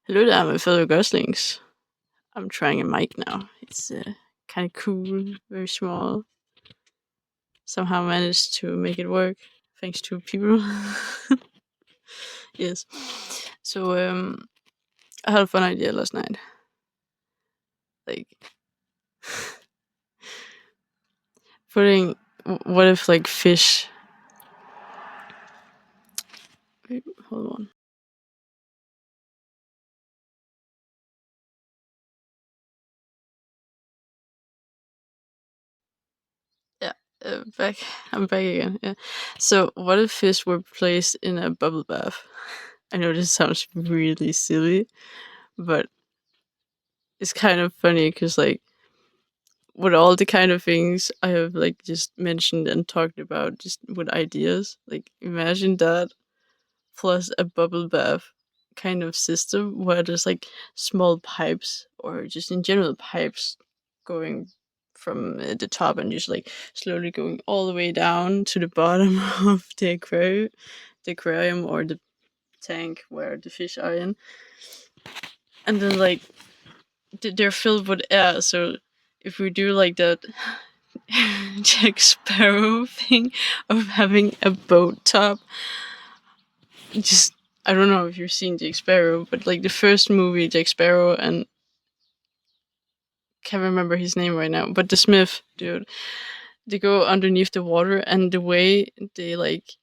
Hello there, my fellow goslings. I'm trying a mic now. It's kind of cool, very small. Somehow managed to make it work thanks to people. Yes. So I had a fun idea last night. Like putting. What if like fish? Wait, hold on. Yeah, back. I'm back again. Yeah. So what if fish were placed in a bubble bath? I know this sounds really silly, but it's kind of funny because like with all the kind of things I have like just mentioned and talked about just with ideas, like imagine that plus a bubble bath kind of system where there's like small pipes or just in general pipes going from the top and just like slowly going all the way down to the bottom of the aquarium or the tank where the fish are in, and then like they're filled with air. So if we do like that Jack Sparrow thing of having a boat top, just I don't know if you've seen Jack Sparrow, but like the first movie, Jack Sparrow and can't remember his name right now, but the Smith dude, they go underneath the water, and the way they like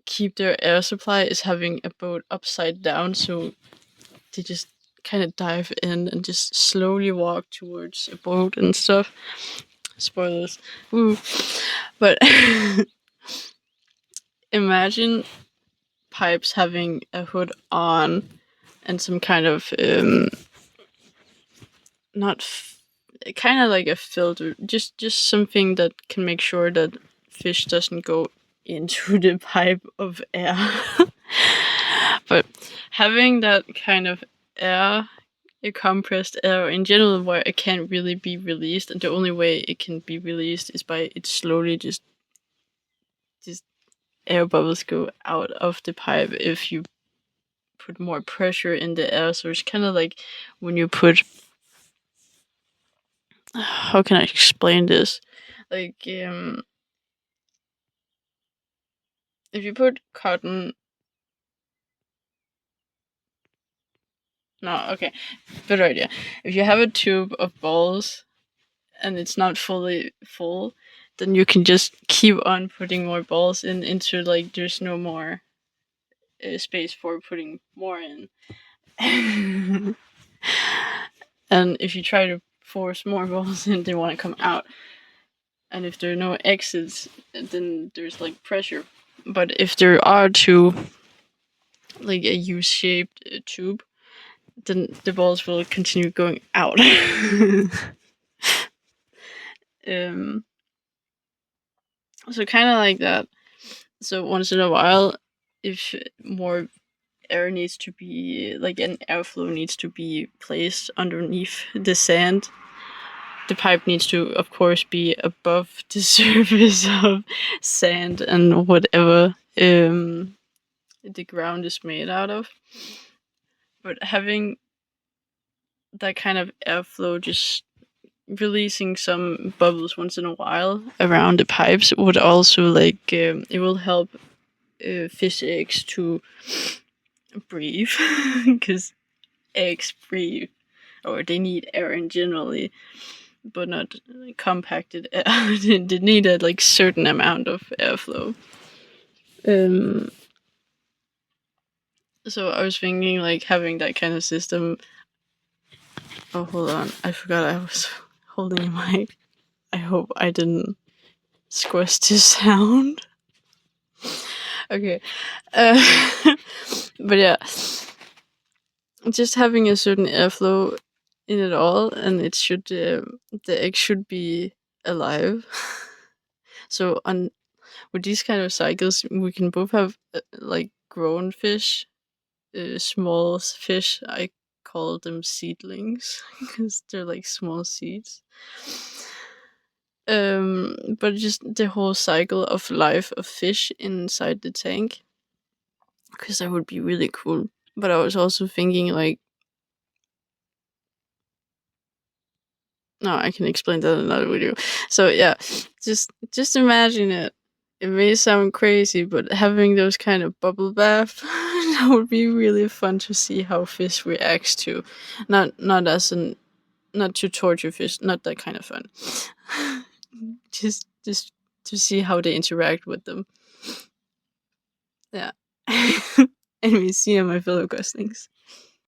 keep their air supply is having a boat upside down, so they just kind of dive in and just slowly walk towards a boat and stuff. Spoilers. Woo. But imagine pipes having a hood on and some kind of not kind of like a filter, just something that can make sure that fish doesn't go into the pipe of air. But having that kind of air, a compressed air in general, where it can't really be released, and the only way it can be released is by it slowly just air bubbles go out of the pipe if you put more pressure in the air. So it's kind of like when you put, how can I explain this? Like if you put cotton. No, okay, better idea. If you have a tube of balls and it's not fully full, then you can just keep on putting more balls in into like there's no more space for putting more in. And if you try to force more balls in, they want to come out. And if there are no exits, then there's like pressure. But if there are two, like a U-shaped tube, then the balls will continue going out. So kind of like that. So once in a while, if more air needs to be like an airflow needs to be placed underneath the sand, the pipe needs to of course be above the surface of sand and whatever the ground is made out of. But having that kind of airflow, just releasing some bubbles once in a while around the pipes, would also like it will help fish eggs to breathe because eggs breathe or they need air in generally, but not like, compacted air. They need a like certain amount of airflow. So I was thinking like having that kind of system. Oh, hold on, I forgot I was holding a mic. I hope I didn't squish the sound. Okay. But yeah, just having a certain airflow in it all, and it should the egg should be alive. So on with these kind of cycles, we can both have like grown fish, small fish. I call them seedlings because they're like small seeds. But just the whole cycle of life of fish inside the tank, because that would be really cool. But I was also thinking like No, I can explain that in another video. So yeah, just imagine it. It may sound crazy, but having those kind of bubble bath that would be really fun to see how fish reacts to. Not as an not to torture fish, not that kind of fun. Just to see how they interact with them. Yeah. And we see my fellow goslings.